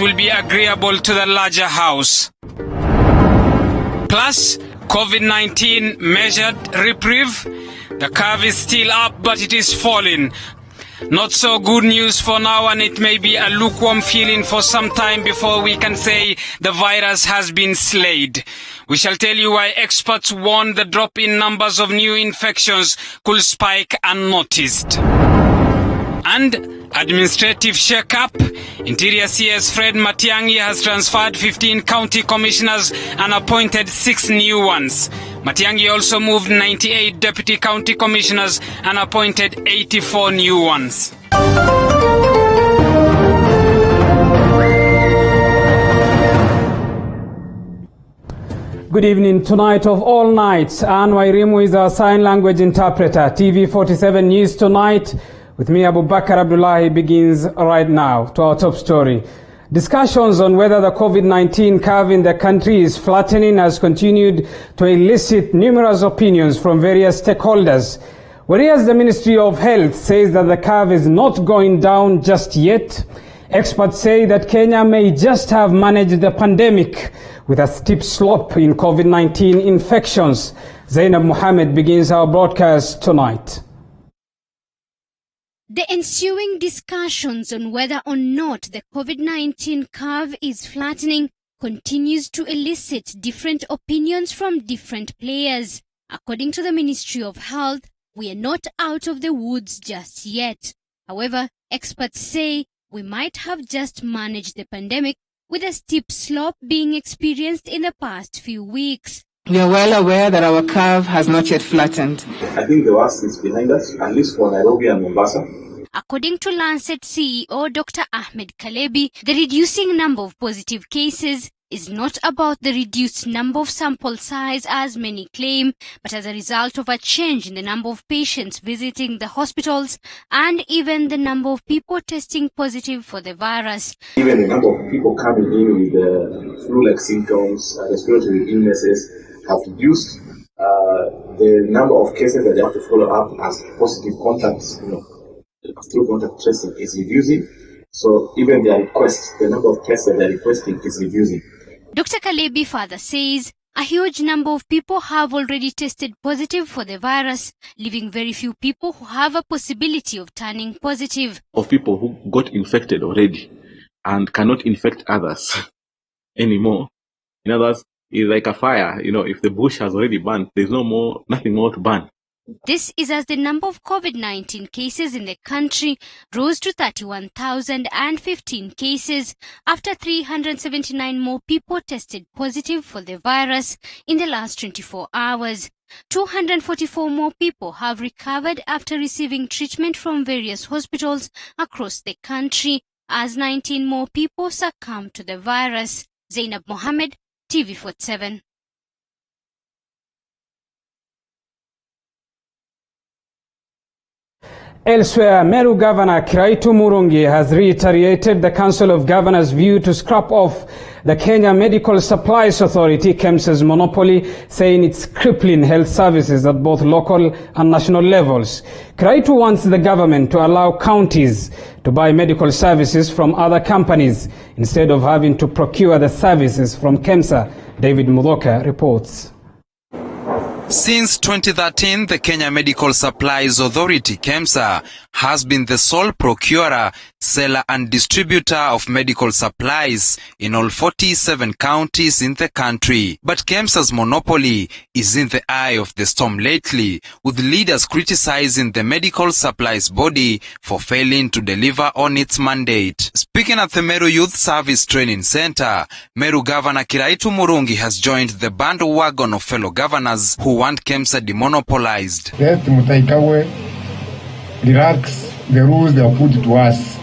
will be agreeable to the larger house. Plus, COVID-19 measured reprieve. The curve is still up, but it is falling. Not so good news for now, and it may be a lukewarm feeling for some time before we can say the virus has been slayed. We shall tell you why experts warn the drop in numbers of new infections could spike unnoticed. And administrative shake-up. Interior CS Fred Matiang'i has transferred 15 county commissioners and appointed 6 new ones. Matiang'i also moved 98 deputy county commissioners and appointed 84 new ones. Good evening. Tonight of all nights, Anne Wairimu is our sign language interpreter. TV47 News Tonight with me, Abu Bakr Abdullahi, begins right now. To our top story. Discussions on whether the COVID-19 curve in the country is flattening has continued to elicit numerous opinions from various stakeholders. Whereas the Ministry of Health says that the curve is not going down just yet, experts say that Kenya may just have managed the pandemic with a steep slope in COVID-19 infections. Zainab Mohammed begins our broadcast tonight. The ensuing discussions on whether or not the COVID-19 curve is flattening continues to elicit different opinions from different players. According to the Ministry of Health, we are not out of the woods just yet. However, experts say we might have just managed the pandemic with a steep slope being experienced in the past few weeks. We are well aware that our curve has not yet flattened. I think the worst is behind us, at least for Nairobi and Mombasa. According to Lancet CEO Dr. Ahmed Kalebi, the reducing number of positive cases is not about the reduced number of sample size as many claim, but as a result of a change in the number of patients visiting the hospitals and even the number of people testing positive for the virus. Even the number of people coming in with flu-like symptoms, respiratory illnesses have reduced. The number of cases that they have to follow up as positive contacts, through contact tracing is reducing. So even their requests, the number of tests that they're requesting is reducing. Dr. Kalebi further says a huge number of people have already tested positive for the virus, leaving very few people who have a possibility of turning positive. Of people who got infected already and cannot infect others anymore. In other words, it's like a fire. If the bush has already burned, there's nothing more to burn. This is as the number of COVID-19 cases in the country rose to 31,015 cases after 379 more people tested positive for the virus in the last 24 hours. 244 more people have recovered after receiving treatment from various hospitals across the country, as 19 more people succumbed to the virus. Zainab Mohammed, TV47. Elsewhere, Meru Governor Kiraitu Murungi has reiterated the Council of Governors' view to scrap off the Kenya Medical Supplies Authority, KEMSA's monopoly, saying it's crippling health services at both local and national levels. Kiraitu wants the government to allow counties to buy medical services from other companies instead of having to procure the services from KEMSA. David Mudoka reports. Since 2013, the Kenya Medical Supplies Authority, KEMSA, has been the sole procurer, seller and distributor of medical supplies in all 47 counties in the country. But KEMSA's monopoly is in the eye of the storm lately, with leaders criticizing the medical supplies body for failing to deliver on its mandate. Speaking at the Meru Youth Service Training Center, Meru Governor Kiraitu Murungi has joined the bandwagon of fellow governors who want KEMSA demonopolized. Let Mutaikawe relax the rules they have put to us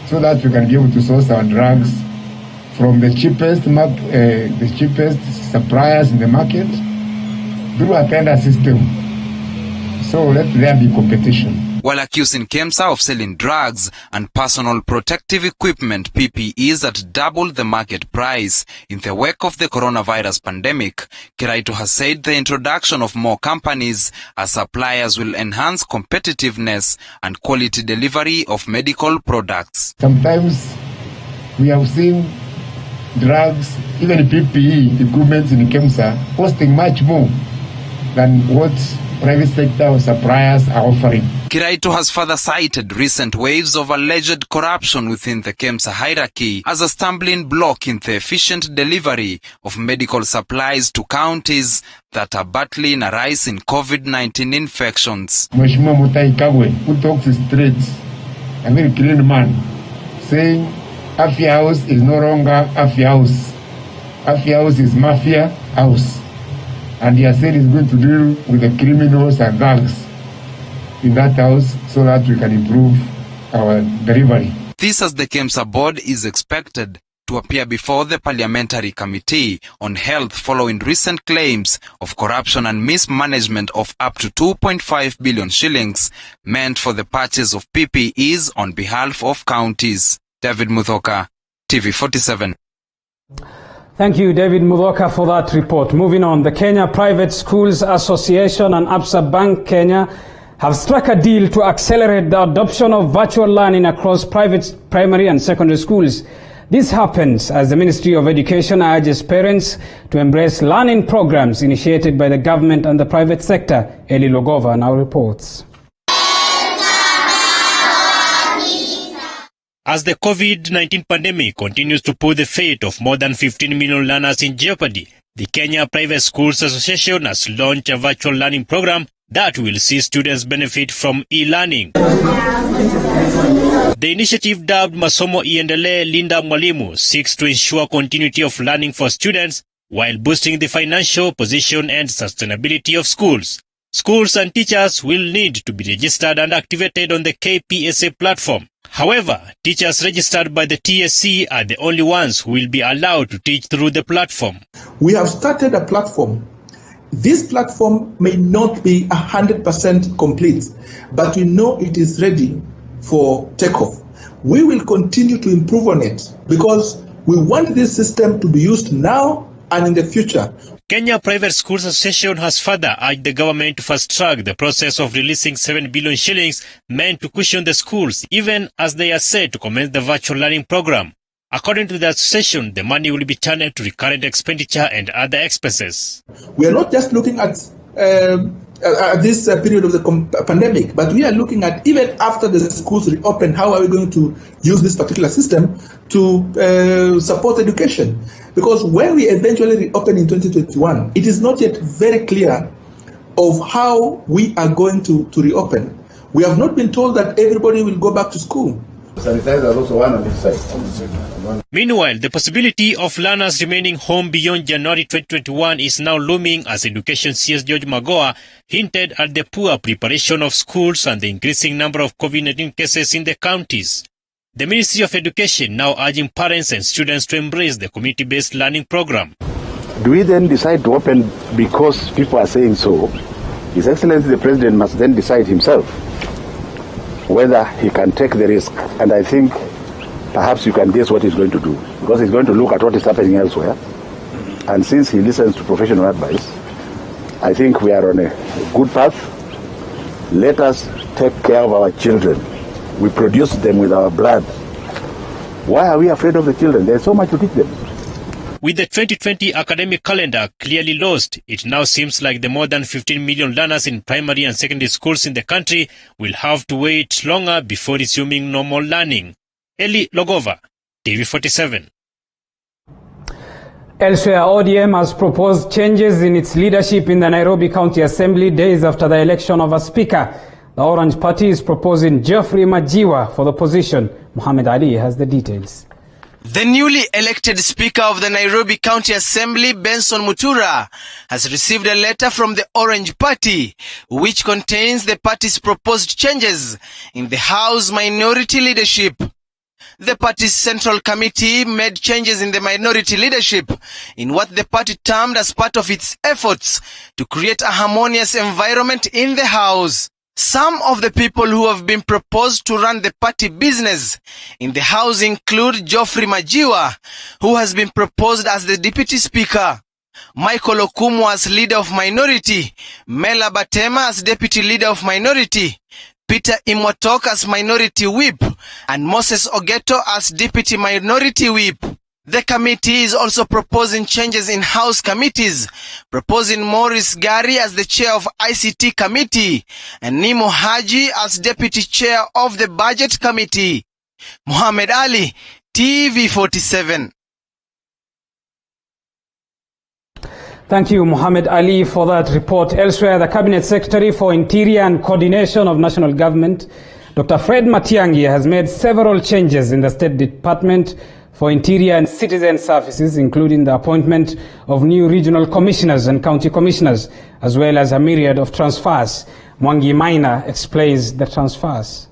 so that we can be able to source our drugs from the cheapest suppliers in the market through a tender system. So let there be competition. While accusing KEMSA of selling drugs and personal protective equipment PPEs at double the market price in the wake of the coronavirus pandemic, Kiraitu has said the introduction of more companies as suppliers will enhance competitiveness and quality delivery of medical products. Sometimes We have seen drugs, even PPE equipment in KEMSA costing much more than what private sector suppliers are offering. Kiraitu has further cited recent waves of alleged corruption within the KEMSA hierarchy as a stumbling block in the efficient delivery of medical supplies to counties that are battling a rise in COVID-19 infections. Mheshimiwa Mutahi Kagwe, who talks straight, a very clean man, saying Afya House is no longer Afya House. Afya House is Mafia House. And he has said he's going to deal with the criminals and thugs in that house so that we can improve our delivery. This as the KEMSA board is expected to appear before the Parliamentary Committee on Health following recent claims of corruption and mismanagement of up to 2.5 billion shillings meant for the purchase of PPEs on behalf of counties. David Muthoka, TV47. Thank you, David Muthoka, for that report. Moving on, the Kenya Private Schools Association and Absa Bank Kenya have struck a deal to accelerate the adoption of virtual learning across private primary and secondary schools. This happens as the Ministry of Education urges parents to embrace learning programs initiated by the government and the private sector. Eli Logova now reports. As the COVID-19 pandemic continues to put the fate of more than 15 million learners in jeopardy, the Kenya Private Schools Association has launched a virtual learning program that will see students benefit from e-learning. The initiative, dubbed Masomo Iendelee Linda Mwalimu, seeks to ensure continuity of learning for students while boosting the financial position and sustainability of schools. Schools and teachers will need to be registered and activated on the KPSA platform. However, teachers registered by the TSC are the only ones who will be allowed to teach through the platform. We have started a platform. This platform may not be 100% complete, but we know it is ready for takeoff. We will continue to improve on it because we want this system to be used now and in the future. Kenya Private Schools Association has further urged the government to fast-track the process of releasing 7 billion shillings meant to cushion the schools, even as they are set to commence the virtual learning program. According to the association, the money will be channeled to recurrent expenditure and other expenses. We are not just looking at this period of the pandemic, but we are looking at even after the schools reopen, how are we going to use this particular system to support education? Because when we eventually reopen in 2021, it is not yet very clear of how we are going to reopen. We have not been told that everybody will go back to school. Meanwhile, the possibility of learners remaining home beyond January 2021 is now looming as Education CS George Magoha hinted at the poor preparation of schools and the increasing number of COVID-19 cases in the counties. The Ministry of Education now urging parents and students to embrace the community-based learning program. Do we then decide to open because people are saying so? His Excellency the President must then decide himself whether he can take the risk. And I think perhaps you can guess what he's going to do, because he's going to look at what is happening elsewhere. And since he listens to professional advice, I think we are on a good path. Let us take care of our children. We produce them with our blood. Why are we afraid of the children? There's so much to teach them. With the 2020 academic calendar clearly lost, it now seems like the more than 15 million learners in primary and secondary schools in the country will have to wait longer before resuming normal learning. Eli Logova, TV47. Elsewhere, ODM has proposed changes in its leadership in the Nairobi County Assembly days after the election of a speaker. The Orange Party is proposing Geoffrey Majiwa for the position. Muhammad Ali has the details. The newly elected Speaker of the Nairobi County Assembly, Benson Mutura, has received a letter from the Orange Party, which contains the party's proposed changes in the House minority leadership. The party's Central Committee made changes in the minority leadership in what the party termed as part of its efforts to create a harmonious environment in the House. Some of the people who have been proposed to run the party business in the House include Geoffrey Majiwa, who has been proposed as the Deputy Speaker, Michael Okumu as Leader of Minority, Mela Batema as Deputy Leader of Minority, Peter Imwatok as Minority Whip, and Moses Ogeto as Deputy Minority Whip. The committee is also proposing changes in House committees, proposing Morris Gari as the chair of ICT committee and Nimo Haji as deputy chair of the budget committee. Muhammad Ali, TV47. Thank you, Muhammad Ali, for that report. Elsewhere, the Cabinet Secretary for Interior and Coordination of National Government, Dr. Fred Matiang'i, has made several changes in the State Department for Interior and Citizen Services, including the appointment of new regional commissioners and county commissioners, as well as a myriad of transfers. Mwangi Maina explains the transfers.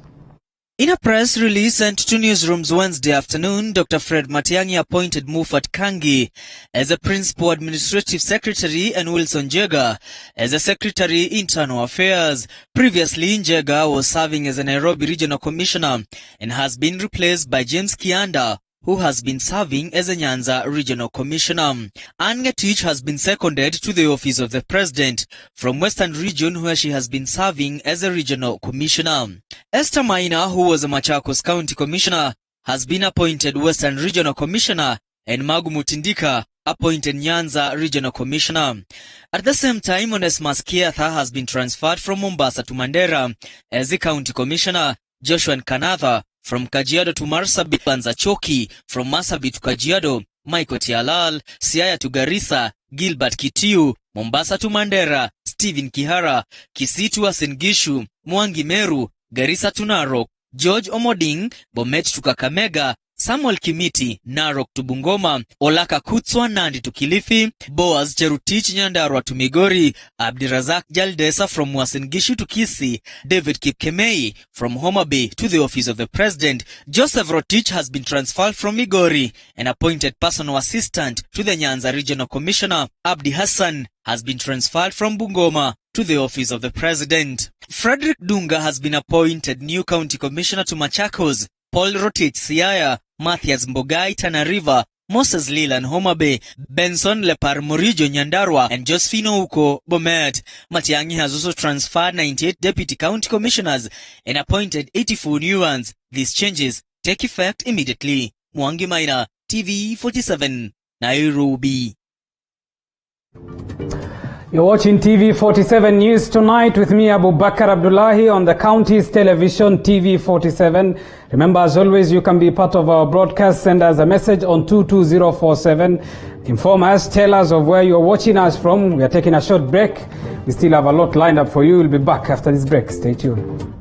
In a press release sent to newsrooms Wednesday afternoon, Dr. Fred Matiang'i appointed Mufat Kangi as a Principal Administrative Secretary and Wilson Jega as a Secretary Internal Affairs. Previously, Njega was serving as a Nairobi Regional Commissioner and has been replaced by James Kianda, who has been serving as a Nyanza Regional Commissioner. Anne Ngetich has been seconded to the office of the President from Western Region, where she has been serving as a Regional Commissioner. Esther Maina, who was a Machakos County Commissioner, has been appointed Western Regional Commissioner, and Magu Mutindika appointed Nyanza Regional Commissioner. At the same time, Onesmus Kiatha has been transferred from Mombasa to Mandera as the County Commissioner. Joshua Kanatha from Kajiado to Marsabit, Banza Choki from Marsabit to Kajiado, Michael Tialal, Siaya to Garissa, Gilbert Kitiu, Mombasa to Mandera, Stephen Kihara, Kisii to Uasin Gishu, Mwangi Meru, Garissa to Narok, George Omoding, Bomet to Kakamega, Samuel Kimiti, Narok to Bungoma, Olaka Kutswa Nandi to Kilifi, Boaz Cherutich Nyandarua to Migori, Abdirazak Jaldesa from Uasin Gishu to Kisii, David Kipkemei from Homa Bay to the office of the President. Joseph Rotich has been transferred from Migori and appointed personal assistant to the Nyanza Regional Commissioner. Abdi Hassan has been transferred from Bungoma to the office of the President. Frederick Dunga has been appointed new County Commissioner to Machakos. Paul Rotich Siaya, Matthias Mbogai Tana River, Moses Leland Homa Bay, Benson Lepar Morijo Nyandarua, and Josephine Uko Bomet. Matiang'i has also transferred 98 deputy county commissioners and appointed 84 new ones. These changes take effect immediately. Mwangi Maina, TV47, Nairobi. You're watching TV47 News Tonight with me, Abu Bakar Abdullahi, on the county's television, TV47. Remember, as always, you can be part of our broadcast. Send us a message on 22047. Inform us, tell us of where you're watching us from. We are taking a short break. We still have a lot lined up for you. We'll be back after this break. Stay tuned.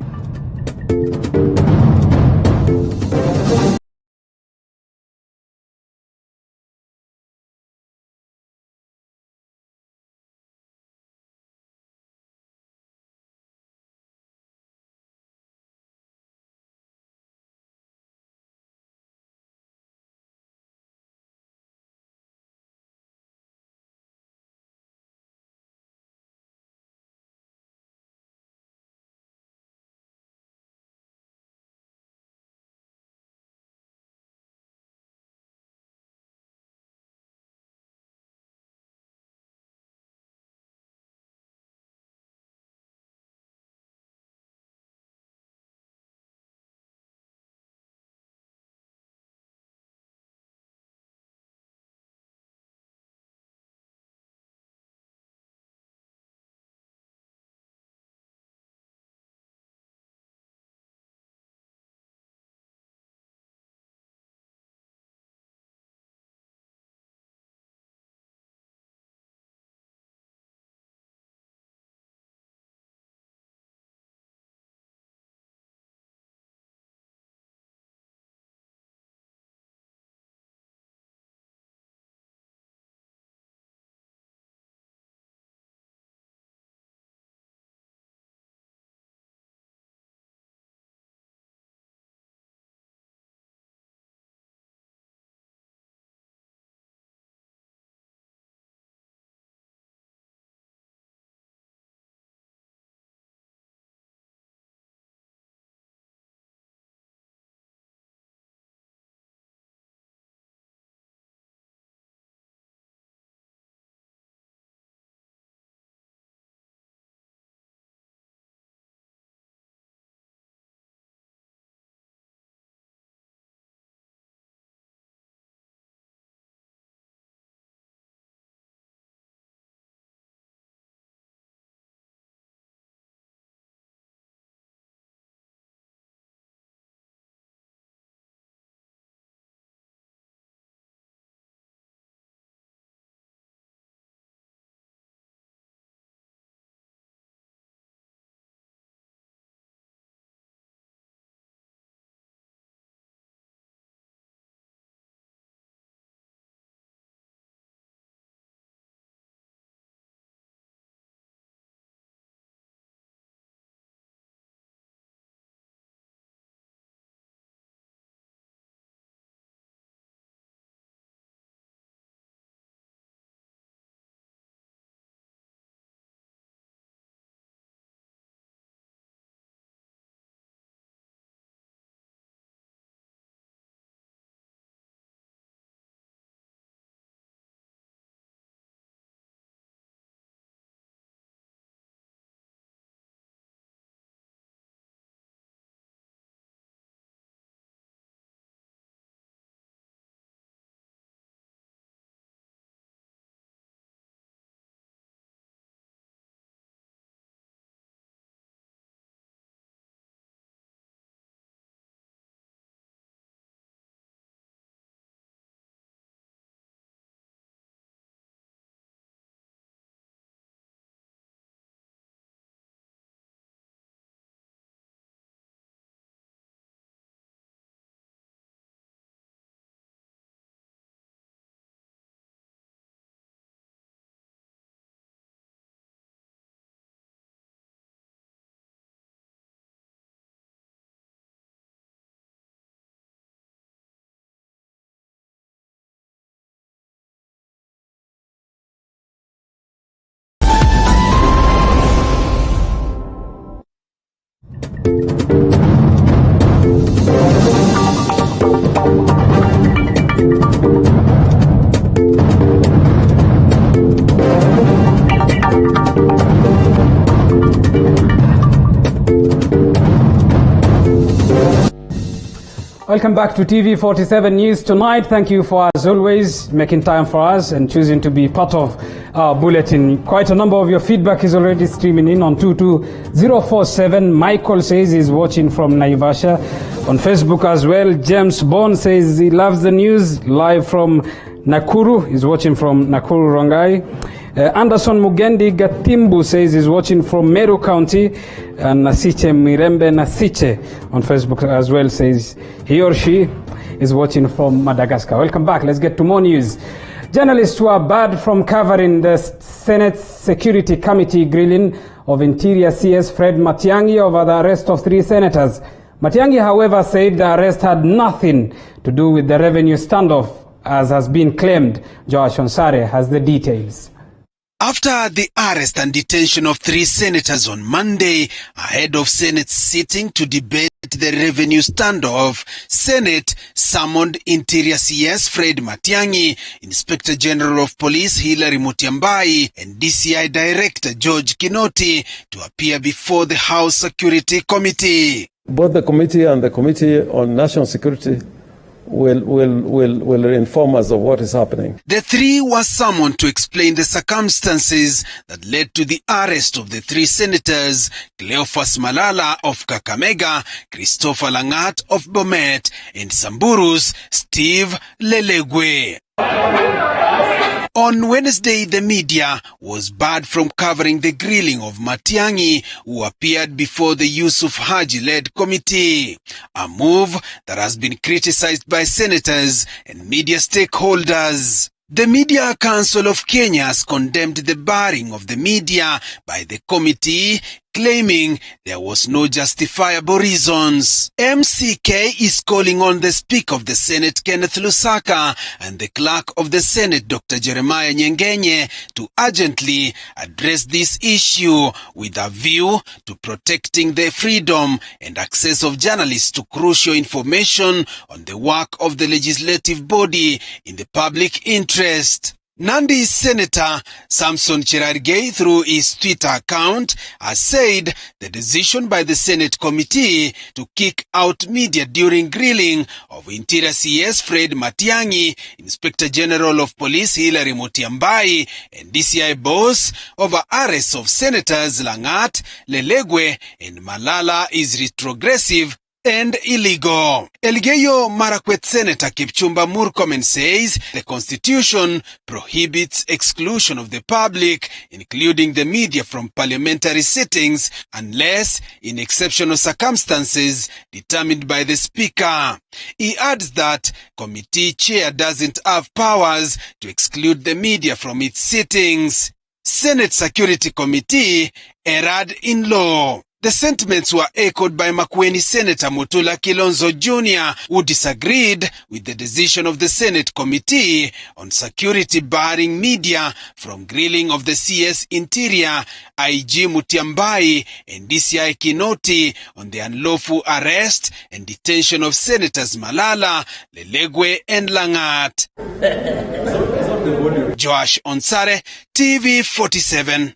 Welcome back to TV47 News Tonight. Thank you for, as always, making time for us and choosing to be part of our bulletin. Quite a number of your feedback is already streaming in on 22047. Michael says he's watching from Naivasha. On Facebook as well, James Bond says he loves the news live from Nakuru. He's watching from Nakuru, Rongai. Anderson Mugendi Gatimbu says he's watching from Meru County, and Nasiche Mirembe Nasiche on Facebook as well says he or she is watching from Madagascar. Welcome back. Let's get to more news. Journalists were barred from covering the Senate Security Committee grilling of Interior CS Fred Matiang'i over the arrest of 3 senators. Matiang'i, however, said the arrest had nothing to do with the revenue standoff, as has been claimed. Joash Onsare has the details. After the arrest and detention of 3 senators on Monday, ahead of Senate sitting to debate the revenue standoff, Senate summoned Interior CS Fred Matiang'i, Inspector General of Police Hilary Mutyambai, and DCI Director George Kinoti to appear before the House Security Committee. Both the committee and the Committee on National Security will inform us of what is happening. The 3 were summoned to explain the circumstances that led to the arrest of the 3 senators, Cleophas Malala of Kakamega, Christopher Langat of Bomet, and Samburu's Steve Lelegwe. On Wednesday, the media was barred from covering the grilling of Matiang'i, who appeared before the Yusuf Haji-led committee, a move that has been criticized by senators and media stakeholders. The Media Council of Kenya has condemned the barring of the media by the committee, claiming there was no justifiable reasons. MCK is calling on the Speaker of the Senate, Kenneth Lusaka, and the Clerk of the Senate, Dr. Jeremiah Nyengenye, to urgently address this issue with a view to protecting the freedom and access of journalists to crucial information on the work of the legislative body in the public interest. Nandi Senator Samson Cherargei, through his Twitter account, has said the decision by the Senate committee to kick out media during grilling of Interior CS Fred Matiang'i, Inspector General of Police Hilary Mutyambai, and DCI boss over arrests of Senators Langat, Lelegwe, and Malala is retrogressive and illegal. Elgeyo Marakwet Senator Kipchumba Murkomen says the Constitution prohibits exclusion of the public, including the media, from parliamentary sittings unless in exceptional circumstances determined by the Speaker. He adds that committee chair doesn't have powers to exclude the media from its sittings. Senate Security Committee erred in law. The sentiments were echoed by Makueni Senator Mutula Kilonzo Jr., who disagreed with the decision of the Senate Committee on Security barring media from grilling of the CS Interior, IG Mutyambai, and DCI Kinoti on the unlawful arrest and detention of Senators Malala, Lelegwe, and Langat. Joash Onsare, TV47.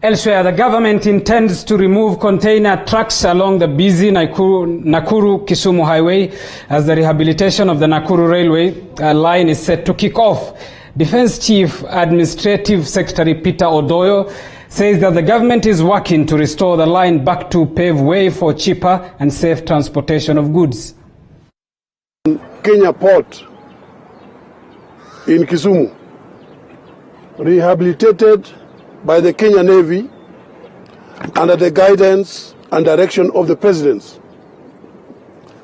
Elsewhere, the government intends to remove container trucks along the busy Nakuru-Kisumu highway as the rehabilitation of the Nakuru railway line is set to kick off. Defense Chief Administrative Secretary Peter Odoyo says that the government is working to restore the line back to pave way for cheaper and safe transportation of goods. Kenya Port in Kisumu, rehabilitated by the Kenya Navy under the guidance and direction of the President.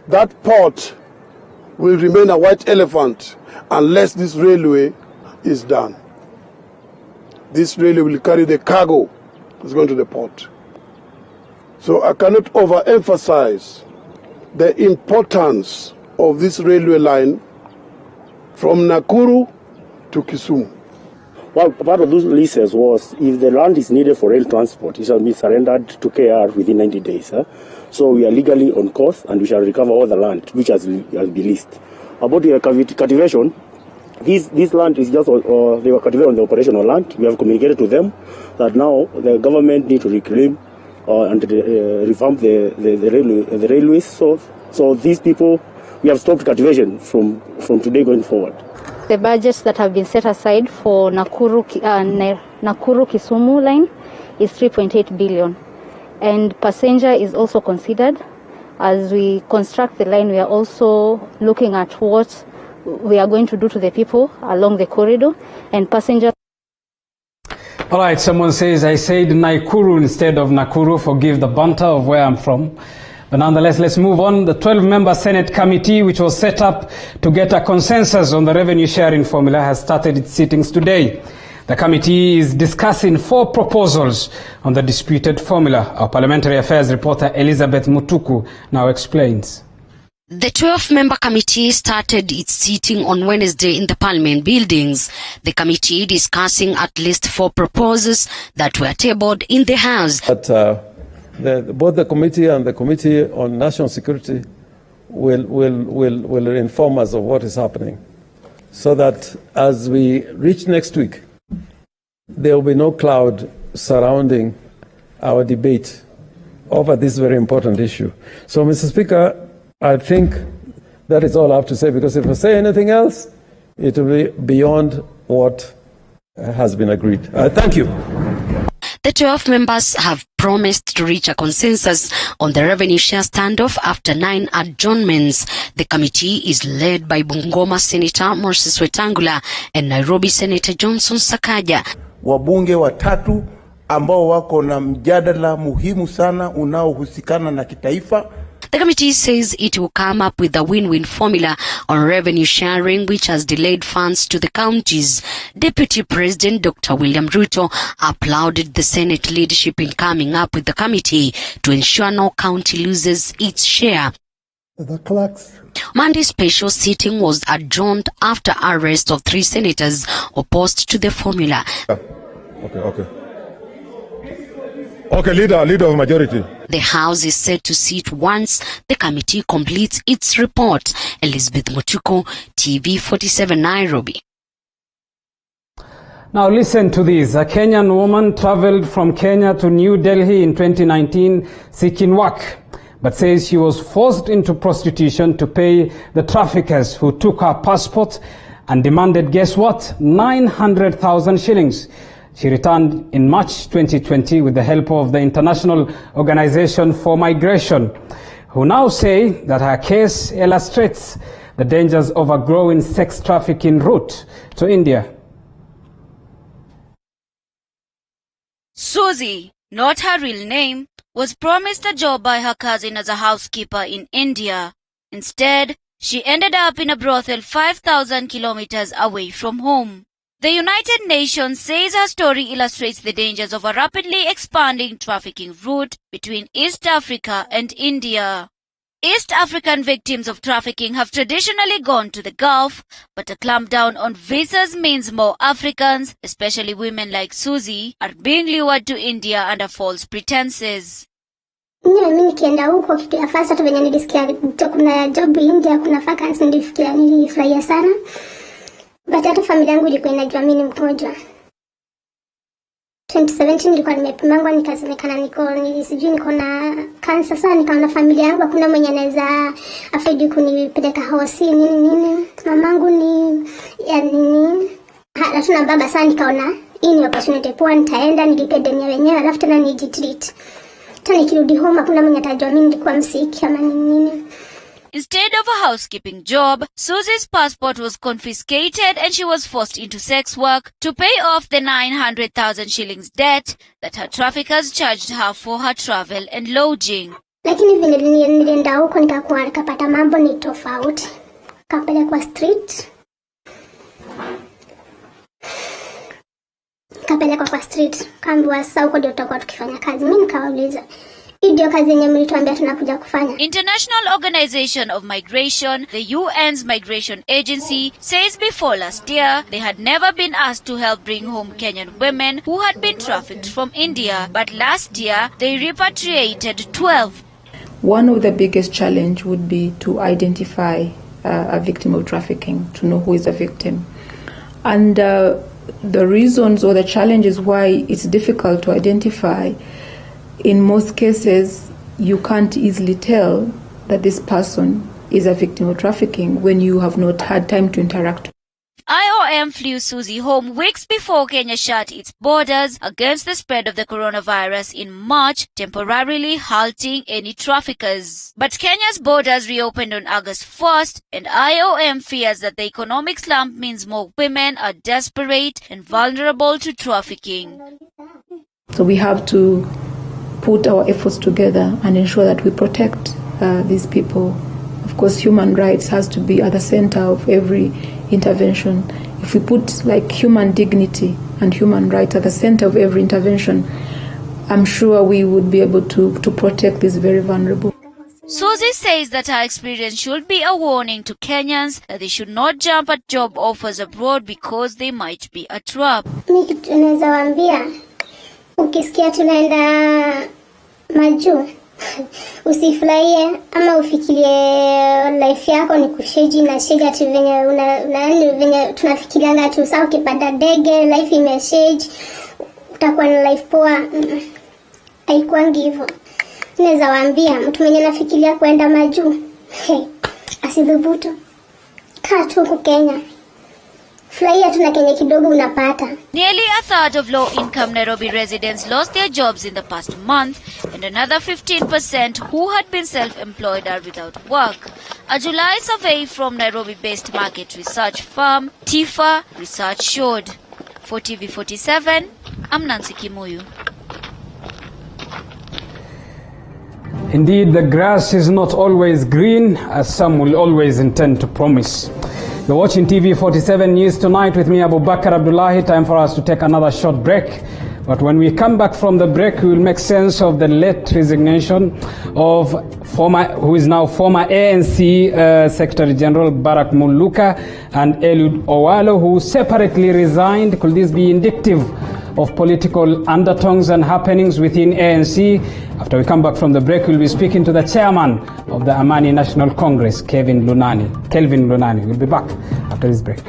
That port will remain a white elephant unless this railway is done. This railway will carry the cargo that's going to the port. So I cannot overemphasize the importance of this railway line from Nakuru to Kisumu. Well, part of those leases was if the land is needed for rail transport, it shall be surrendered to KR within 90 days. So we are legally on course and we shall recover all the land which has been leased. About the cultivation, this land is just, they were cultivated on the operational land. We have communicated to them that now the government need to reclaim and revamp the railways. So these people, we have stopped cultivation from today going forward. The budgets that have been set aside for Nakuru Kisumu line is 3.8 billion, and passenger is also considered. As we construct the line, we are also looking at what we are going to do to the people along the corridor, and passenger. All right, someone says I said Naikuru instead of Nakuru. Forgive the banter of where I'm from. But nonetheless, let's move on. The 12-member Senate committee, which was set up to get a consensus on the revenue sharing formula, has started its sittings today. The committee is discussing 4 proposals on the disputed formula. Our parliamentary affairs reporter Elizabeth Mutuku now explains. The 12-member committee started its sitting on Wednesday in the Parliament buildings. The committee discussing at least 4 proposals that were tabled in the House. But, both the committee and the Committee on National Security will inform us of what is happening, so that as we reach next week, there will be no cloud surrounding our debate over this very important issue. So, Mr. Speaker, I think that is all I have to say, because if I say anything else, it will be beyond what has been agreed. Thank you. The 12 members have promised to reach a consensus on the revenue share standoff after 9 adjournments. The committee is led by Bungoma Senator Moses Wetangula and Nairobi Senator Johnson Sakaja. Wabunge watatu ambao wako na mjadala muhimu sana unaohusikana na kitaifa. The committee says it will come up with a win-win formula on revenue sharing, which has delayed funds to the counties. Deputy President Dr. William Ruto applauded the Senate leadership in coming up with the committee to ensure no county loses its share. The clerks. Monday's special sitting was adjourned after arrest of 3 senators opposed to the formula. Okay, leader of majority. The House is set to sit once the committee completes its report. Elizabeth Mutuku, TV47 Nairobi. Now listen to this. A Kenyan woman traveled from Kenya to New Delhi in 2019 seeking work, but says she was forced into prostitution to pay the traffickers who took her passport and demanded, guess what, 900,000 shillings. She returned in March 2020 with the help of the International Organization for Migration, who now say that her case illustrates the dangers of a growing sex trafficking route to India. Susie, not her real name, was promised a job by her cousin as a housekeeper in India. Instead, she ended up in a brothel 5,000 kilometers away from home. The United Nations says her story illustrates the dangers of a rapidly expanding trafficking route between East Africa and India. East African victims of trafficking have traditionally gone to the Gulf, but a clampdown on visas means more Africans, especially women like Susie, are being lured to India under false pretenses. Mimi nikienda huko kitu ya first venye nilisikia kuna job India, kuna vacancy, nilifurahia sana. But hata familia yangu ilikuwa inajua mimi ni mgonjwa. 2017 nilikuwa nimepimangwa nikasemekana niko na cancer sana, nikaona familia yangu hakuna mwenye anaweza afford kunipeleka hosi nini. Mamangu ni hatuna baba sana, nikaona hii ni opportunity poa, nitaenda nilipe deni wenyewe alafu tena nijitreat. Tena nikirudi home hakuna mwenye atajua mimi nilikuwa msiki ama nini. Instead of a housekeeping job, Susie's passport was confiscated and she was forced into sex work to pay off the 900,000 shillings debt that her traffickers charged her for her travel and lodging. Lakini vile nilienda huko nikapata mambo ni tofauti. Kapelekwa street. Kaambiwa sasa huko ndio tutakuwa tukifanya kazi. Mimi nikawauliza, International Organization of Migration, the UN's migration agency, says before last year they had never been asked to help bring home Kenyan women who had been trafficked from India, but last year they repatriated 12. One of the biggest challenge would be to identify a victim of trafficking, to know who is a victim. And the reasons or the challenges why it's difficult to identify in most cases, you can't easily tell that this person is a victim of trafficking when you have not had time to interact. IOM flew Susie home weeks before Kenya shut its borders against the spread of the coronavirus in March, temporarily halting any traffickers. But Kenya's borders reopened on August 1st, and IOM fears that the economic slump means more women are desperate and vulnerable to trafficking. So we have to put our efforts together and ensure that we protect these people. Of course, human rights has to be at the center of every intervention. If we put like human dignity and human rights at the center of every intervention, I'm sure we would be able to protect these very vulnerable. Susie says that her experience should be a warning to Kenyans that they should not jump at job offers abroad because they might be a trap. Mimi kitu naweza waambia, ukisikia tunaenda majuu, usifurahie ama ufikirie life yako ni kusheji na shega tu venye tunafikirianga tu. Sasa ukipanda ndege life imesheji, utakuwa na life poa. Haikuangi hivyo. Naweza waambia mtu mwenye anafikiria kwenda majuu, asidhubutu. Kaa tu huko Kenya. Furahia tu na Kenya kidogo unapata. Nearly a third of low-income Nairobi residents lost their jobs in the past month, and another 15% who had been self-employed are without work. A July survey from Nairobi-based market research firm Tifa Research showed. For TV47, I'm Nancy Kimuyu. Indeed, the grass is not always green, as some will always intend to promise. You're watching TV47 News Tonight with me, Abu Bakar Abdullahi. Time for us to take another short break. But when we come back from the break, we will make sense of the late resignation of who is now former ANC Secretary General Barack Muluka and Eliud Owalo, who separately resigned. Could this be indicative of political undertones and happenings within ANC? After we come back from the break, we'll be speaking to the chairman of the Amani National Congress, Kelvin Lunani. We'll be back after this break.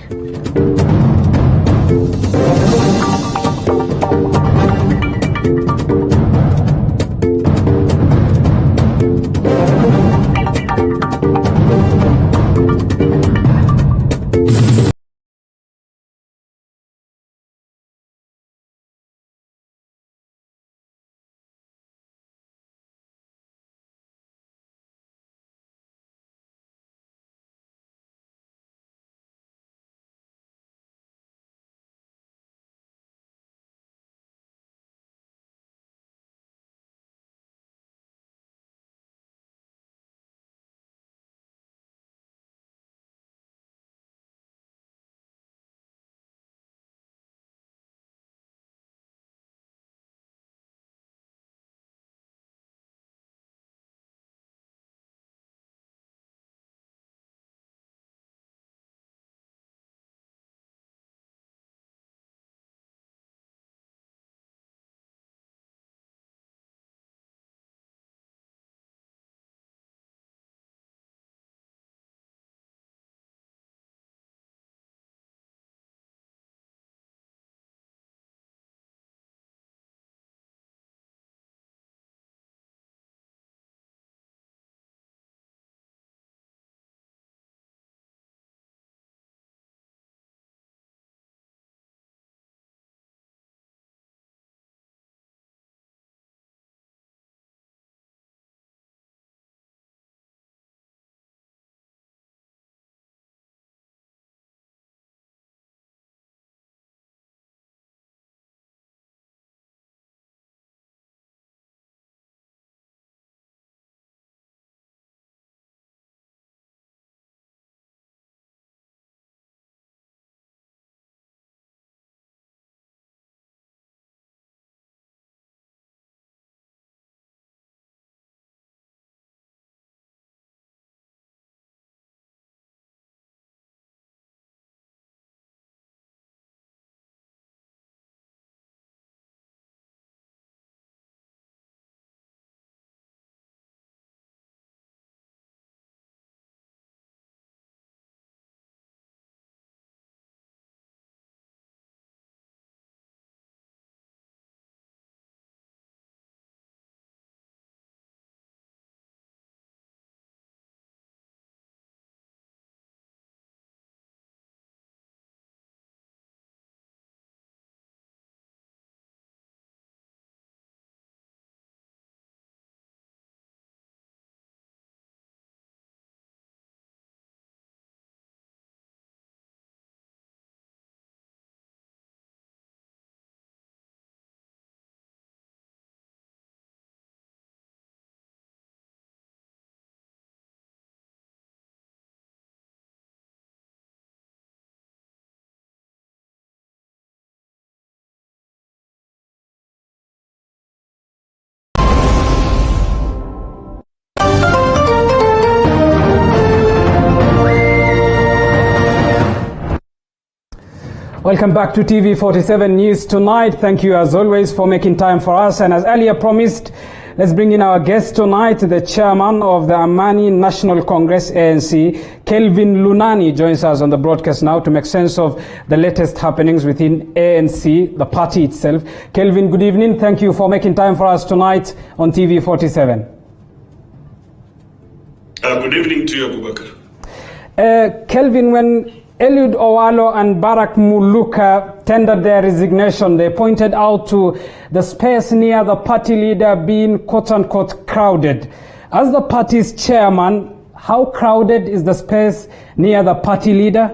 Welcome back to TV47 News Tonight. Thank you as always for making time for us. And as earlier promised, let's bring in our guest tonight, the chairman of the Amani National Congress, ANC, Kelvin Lunani, joins us on the broadcast now to make sense of the latest happenings within ANC, the party itself. Kelvin, good evening. Thank you for making time for us tonight on TV47. Good evening to you, Abubakar. Kelvin, when Eliud Owalo and Barak Muluka tendered their resignation, they pointed out to the space near the party leader being quote-unquote crowded. As the party's chairman, how crowded is the space near the party leader?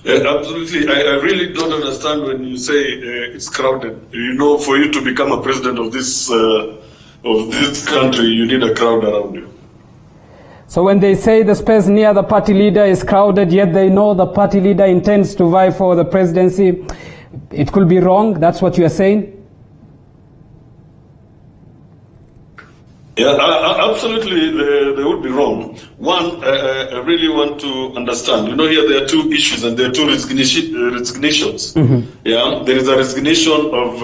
Absolutely. I really don't understand when you say it's crowded. You know, for you to become a president of this country, you need a crowd around you. So when they say the space near the party leader is crowded, yet they know the party leader intends to vie for the presidency, it could be wrong? That's what you are saying? Yeah, absolutely, they would be wrong. One, I really want to understand. You know, here there are two issues and there are two resignations. Mm-hmm. Yeah, there is a resignation of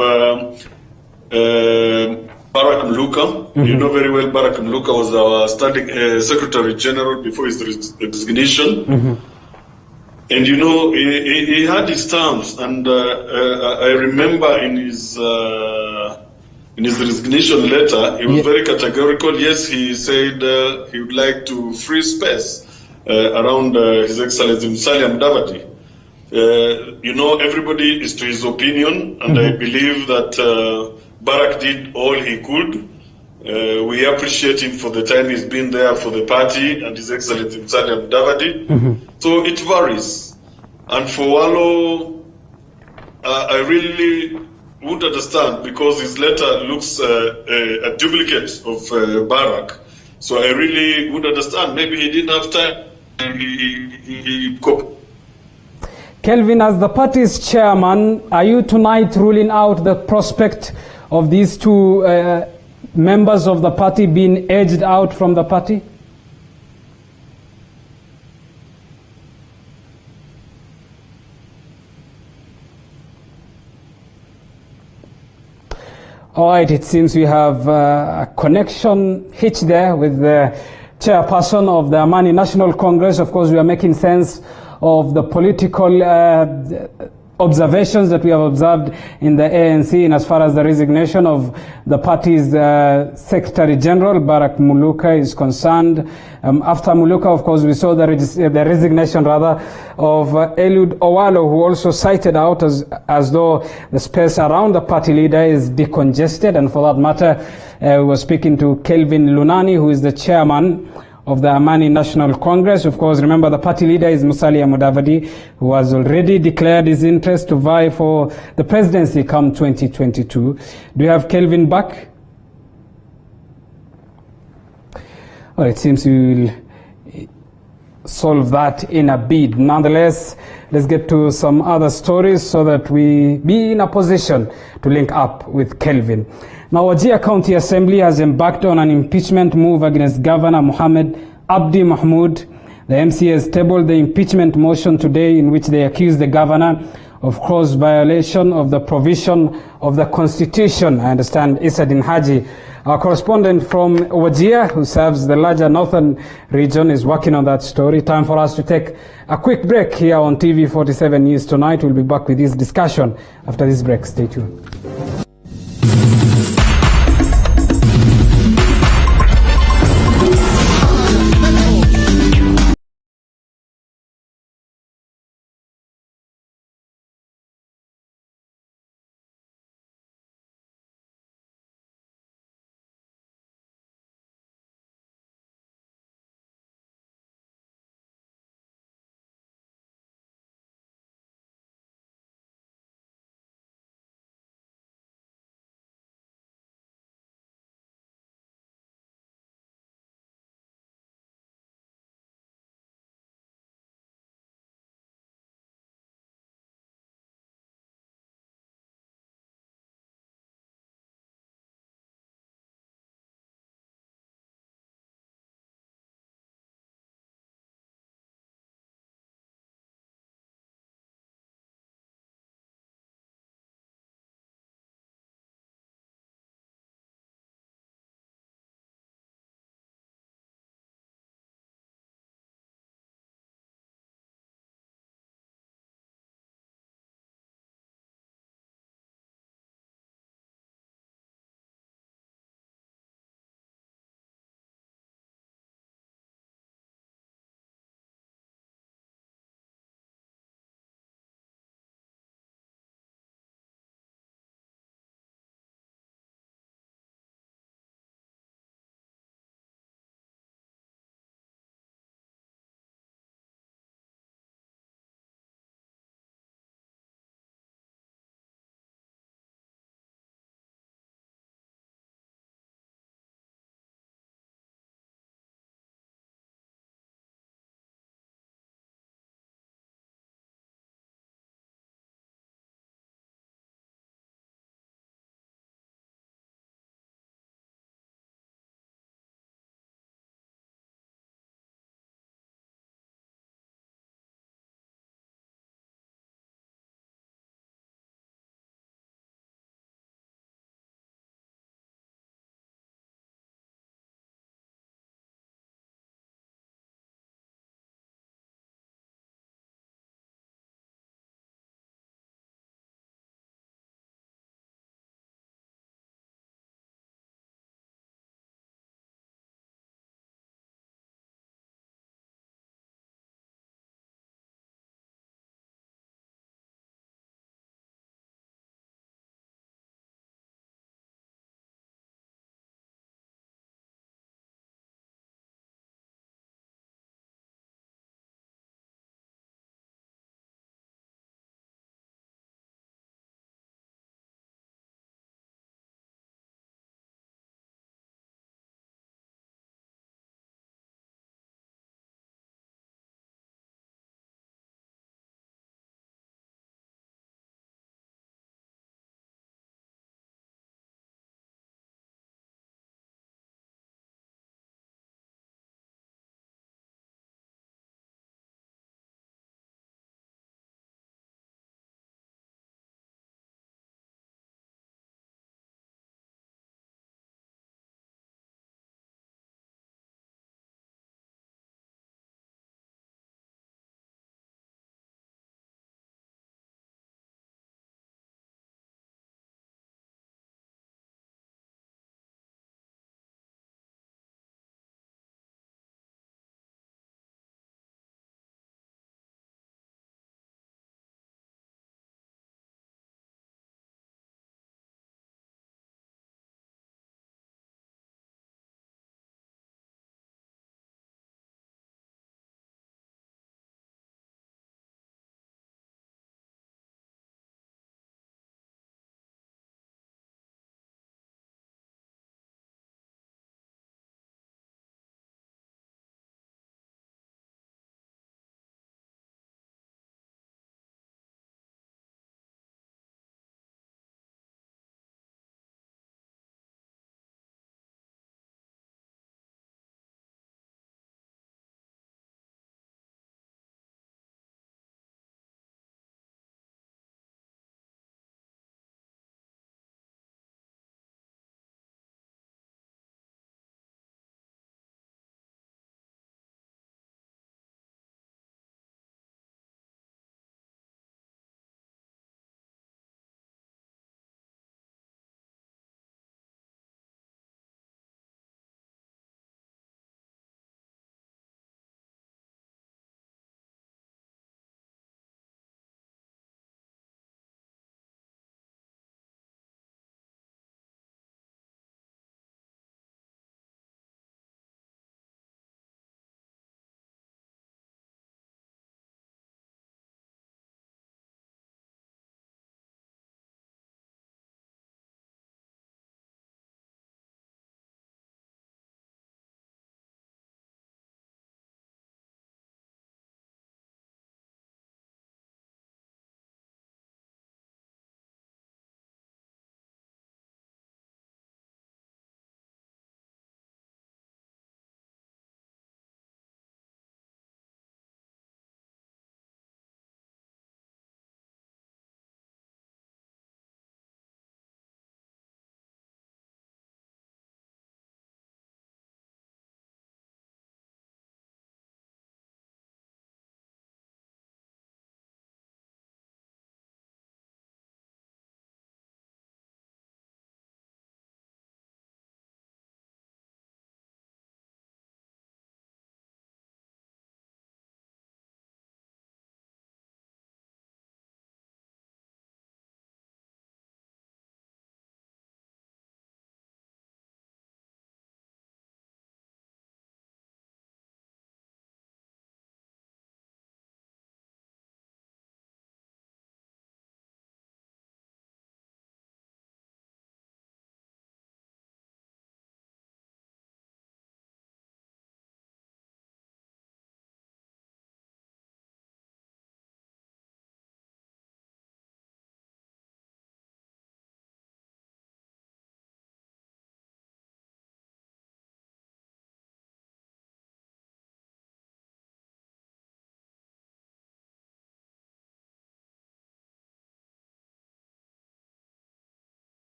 Barak Muluka. Mm-hmm. You know very well Barak Muluka was our standing Secretary General before his resignation. Mm-hmm. And you know, he had his terms, and I remember in his resignation letter, he was very categorical. Yes, he said he would like to free space around His Excellency Musalia Mudavadi. You know, everybody is to his opinion, and I believe that Barak did all he could. We appreciate him for the time he's been there for the party and His Excellency Musalia Mudavadi. So it varies. And for Walo, I really would understand because his letter looks a duplicate of Barak. So I really would understand. Maybe he didn't have time. He Kelvin, as the party's chairman, are you tonight ruling out the prospect of these two members of the party being edged out from the party? All right, it seems we have a connection hitch there with the chairperson of the Amani National Congress. Of course, we are making sense of the political observations that we have observed in the ANC in as far as the resignation of the party's Secretary General, Barak Muluka, is concerned. After Muluka, of course, we saw the resignation rather of Eliud Owalo, who also cited out as though the space around the party leader is decongested. And for that matter, we were speaking to Kelvin Lunani, who is the chairman of the Amani National Congress. Of course, remember the party leader is Musalia Mudavadi, who has already declared his interest to vie for the presidency come 2022. Do you have Kelvin back? Well, it seems we will solve that in a bid. Nonetheless, let's get to some other stories so that we be in a position to link up with Kelvin. Now, Wajir County Assembly has embarked on an impeachment move against Governor Mohamed Abdi Mahmoud. The MC has tabled the impeachment motion today in which they accuse the governor of gross violation of the provision of the Constitution. I understand Isadin Haji, our correspondent from Wajir, who serves the larger northern region, is working on that story. Time for us to take a quick break here on TV47 News Tonight. We'll be back with this discussion after this break. Stay tuned.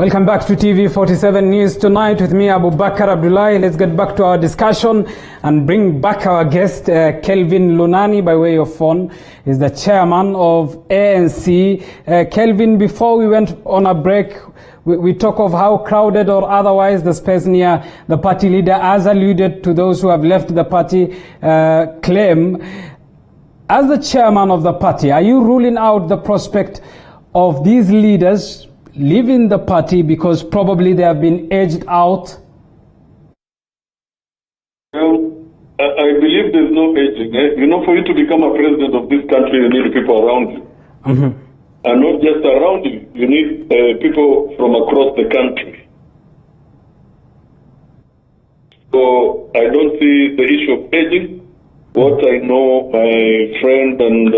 Welcome back to TV47 News Tonight with me, Abu Bakar Abdullahi. Let's get back to our discussion and bring back our guest, Kelvin Lunani, by way of phone. He's the chairman of ANC. Kelvin, before we went on a break, we talk of how crowded or otherwise the space near the party leader, as alluded to those who have left the party, claim. As the chairman of the party, are you ruling out the prospect of these leaders leaving the party because probably they have been edged out? Well, I believe there's no edging. You know, for you to become a president of this country, you need people around you. Mm-hmm. And not just around you, you need people from across the country. So I don't see the issue of edging. What I know, my friend and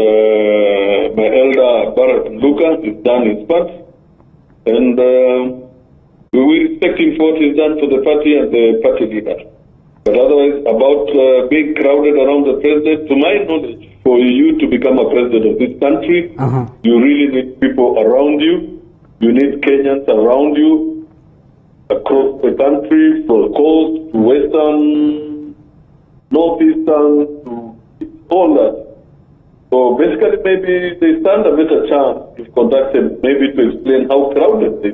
my elder Barrett Lucas has done his part. And we will respect him for what he's done for the party and the party leader. But otherwise, about being crowded around the president, to my knowledge, for you to become a president of this country, you really need people around you. You need Kenyans around you across the country, from coast to western, northeastern, to all that. So basically, maybe they stand a better chance if conducted, maybe to explain how crowded they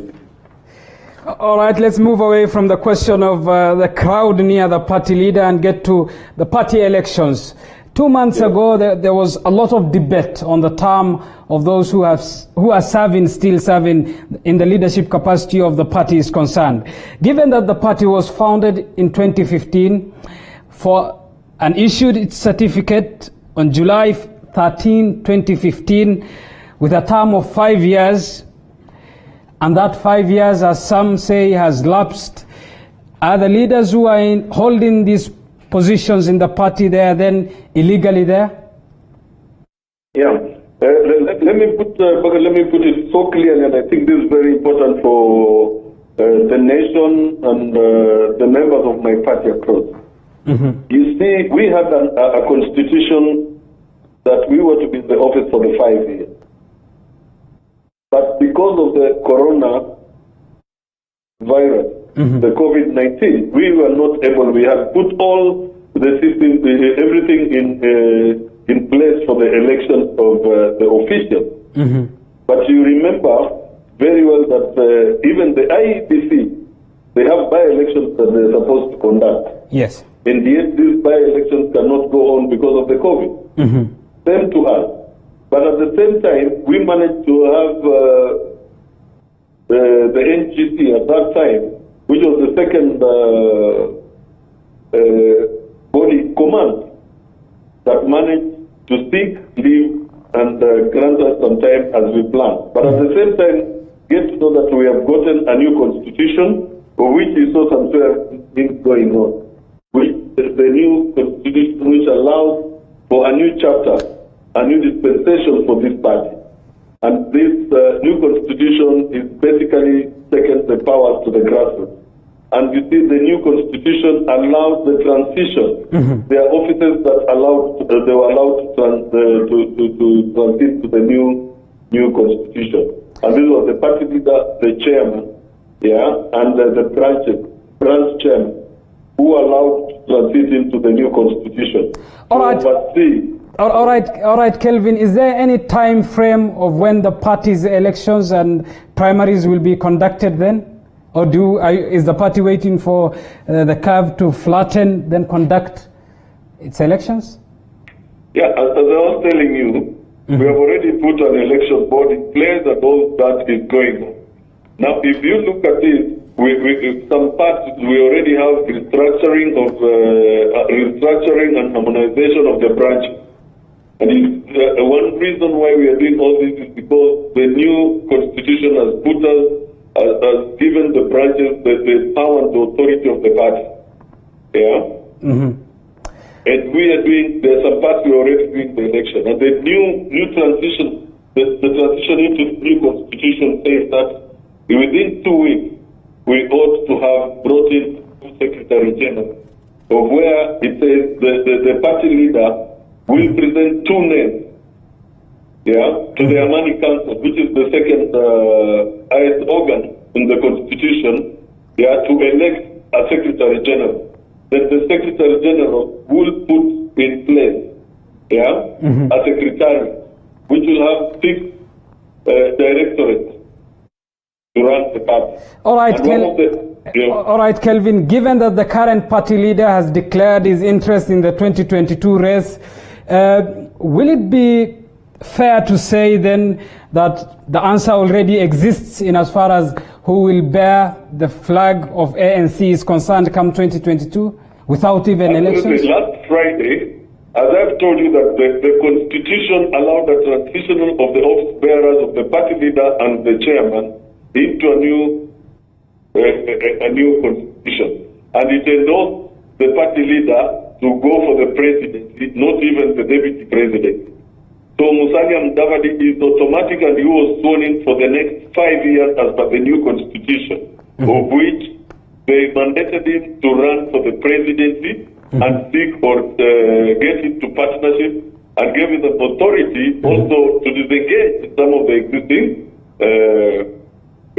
are. All right, let's move away from the question of the crowd near the party leader and get to the party elections. 2 months ago, there was a lot of debate on the term of those who are still serving in the leadership capacity of the party is concerned. Given that the party was founded in 2015 and issued its certificate on July 13, 2015, with a term of 5 years, and that 5 years, as some say, has lapsed, are the leaders who are holding these positions in the party there then illegally there? Yeah. Let me put it so clearly, and I think this is very important for the nation and the members of my party across. Mm-hmm. You see, we had a constitution that we were to be in the office for the 5 years. But because of the corona virus, the COVID-19, we were not able. We had put all the systems, everything in place for the election of the officials. But you remember very well that even the IEBC, they have by-elections that they're supposed to conduct. Yes. And yet these by-elections cannot go on because of the COVID. Same to us. But at the same time, we managed to have the NGC at that time, which was the second body command that managed to seek leave and grant us some time as we planned. But at the same time, get to know that we have gotten a new constitution, for which we saw some things going on. The new constitution which allows for a new chapter, a new dispensation for this party. And this new constitution is basically taking the powers to the grassroots. And you see, the new constitution allows the transition. There are officers that they were allowed to transit to the new constitution. And this was the party leader, the chairman, and the branch chairman, who allowed to transit into the new constitution. All right. All right, Kelvin, is there any time frame of when the party's elections and primaries will be conducted then? Or is the party waiting for the curve to flatten, then conduct its elections? Yeah, as I was telling you, we have already put an election board in place and all that is going on. Now, if you look at it, some parts we already have restructuring and harmonization of the branches. And one reason why we are doing all this is because the new constitution has given the branches the power and the authority of the party. And we are there are some parts we are already doing the election. And the new transition, the transition into the new constitution says that within 2 weeks, we ought to have brought in Secretary General, of where it says the party leader will present 2 names, to the Amani Council, which is the second highest organ in the Constitution, to elect a Secretary General. Then the Secretary General will put in place a secretary, which will have 6 directorates to run the party. All right, Kelvin, given that the current party leader has declared his interest in the 2022 race, will it be fair to say then that the answer already exists in as far as who will bear the flag of ANC is concerned come 2022 without even elections? Last Friday, as I've told you, that the Constitution allowed the transition of the office bearers of the party leader and the chairman into a new constitution, and it endorsed the party leader to go for the presidency, not even the deputy president. So Musalia Mudavadi is automatic, and he was sworn in for the next 5 years as per the new constitution, of which they mandated him to run for the presidency and seek or get into partnership, and gave him the authority also to disengage in some of the existing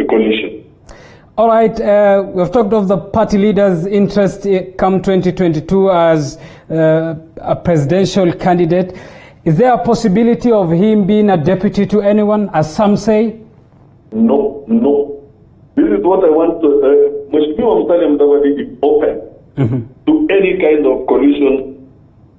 coalition. All right, we've talked of the party leader's interest come 2022 as a presidential candidate. Is there a possibility of him being a deputy to anyone, as some say? No. This is what I want to... Mheshimiwa Musalia Mudavadi is open to any kind of coalition.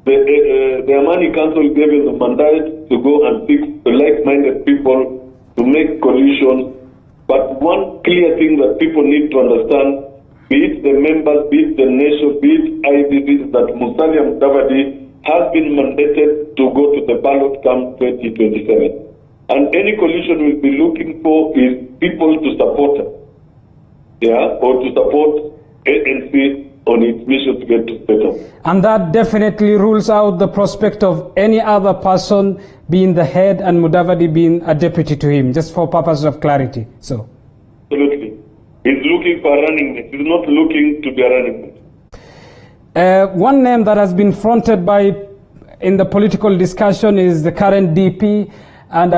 The Amani Council gave him the mandate to go and pick like-minded people to make coalitions. But one clear thing that people need to understand, be it the members, be it the nation, be it IDP, is that Musalia Mudavadi has been mandated to go to the ballot come 2027. And any coalition we'll be looking for is people to support her, or to support ANC on its mission to get to settle. And that definitely rules out the prospect of any other person being the head and Mudavadi being a deputy to him, just for purposes of clarity. So, absolutely. He's looking for a running mate. He's not looking to be a running mate. One name that has been fronted in the political discussion is the current DP and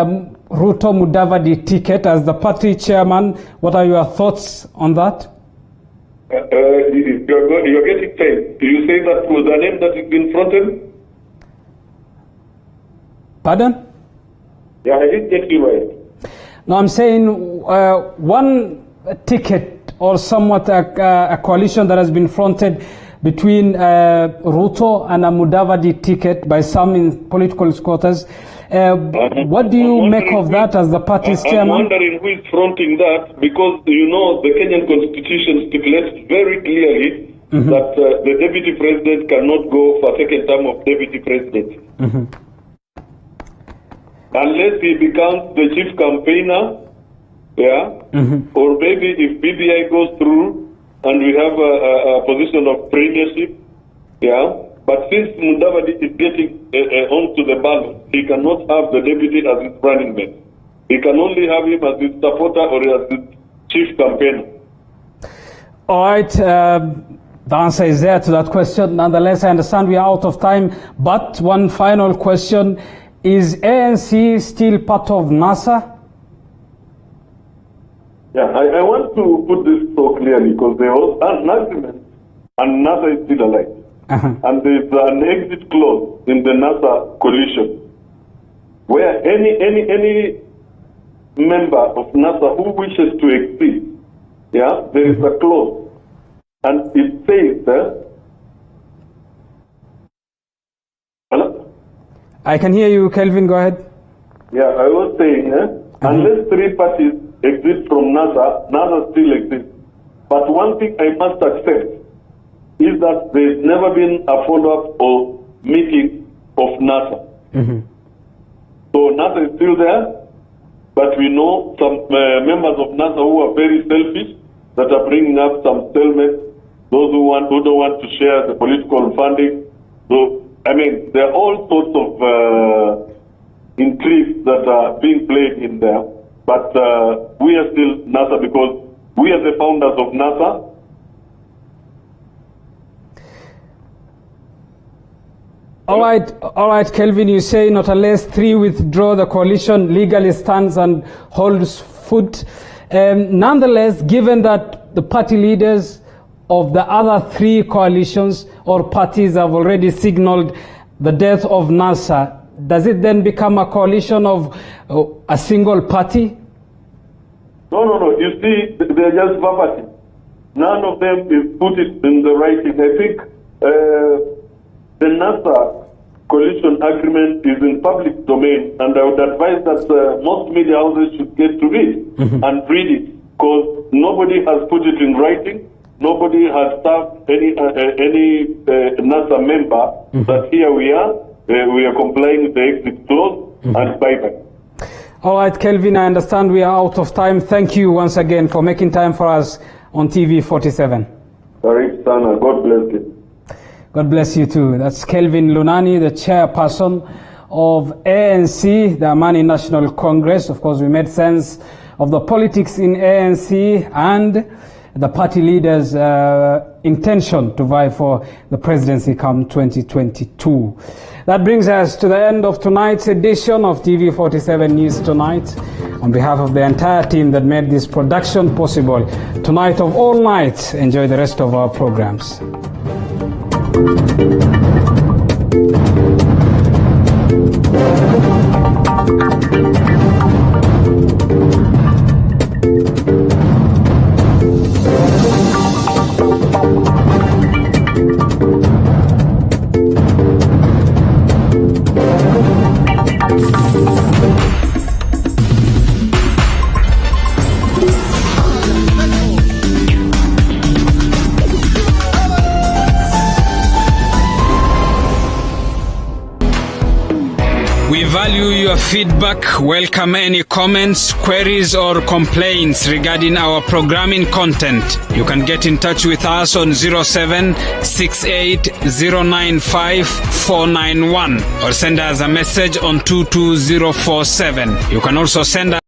Ruto Mudavadi ticket as the party chairman. What are your thoughts on that? You're getting paid. Do you say that was the name that has been fronted? Pardon? Yeah, I didn't get you right. No, I'm saying one ticket or somewhat a coalition that has been fronted between Ruto and a Mudavadi ticket by some in political quarters. What do you make of that as the party's chairman? I'm wondering who is fronting that, because, the Kenyan Constitution stipulates very clearly that the deputy president cannot go for a second term of deputy president. Unless he becomes the chief campaigner, or maybe if BBI goes through and we have a position of premiership, but since Mudavadi is getting onto the ballot, he cannot have the deputy as his running mate. He can only have him as his supporter or as his chief campaigner. All right, the answer is there to that question. Nonetheless, I understand we are out of time, but one final question. Is ANC still part of NASA? Yeah, I want to put this so clearly, because there was an agreement and NASA is still alive. And there's an exit clause in the NASA coalition where any member of NASA who wishes to exit, there is a clause, and it says hello? I can hear you, Kelvin, go ahead. Yeah, I was saying, unless 3 parties exist from NASA, NASA still exists. But one thing I must accept is that there's never been a follow-up or meeting of NASA. So NASA is still there, but we know some members of NASA who are very selfish that are bringing up some stalements, those who don't want to share the political funding. So, there are all sorts of intrigues that are being played in there, but we are still NASA because we are the founders of NASA. All right, Kelvin, you say not unless 3 withdraw, the coalition legally stands and holds foot. Nonetheless, given that the party leaders of the other three coalitions or parties have already signaled the death of NASA, does it then become a coalition of a single party? No. You see, they're just verbatim. None of them is put it in the writing. I think the NASA coalition agreement is in public domain, and I would advise that most media houses should get to read and read it, because nobody has put it in writing. Nobody has served any NASA member that here we are complying with the exit clause and bye-bye. All right, Kelvin, I understand we are out of time. Thank you once again for making time for us on TV 47. Tariq Sana, God bless you. God bless you too. That's Kelvin Lunani, the chairperson of ANC, the Amani National Congress. Of course, we made sense of the politics in ANC and the party leaders' intention to vie for the presidency come 2022. That brings us to the end of tonight's edition of TV 47 News Tonight. On behalf of the entire team that made this production possible, tonight of all nights, enjoy the rest of our programs. We value your feedback, welcome any comments, queries or complaints regarding our programming content. You can get in touch with us on 0768095491 or send us a message on 22047. You can also send us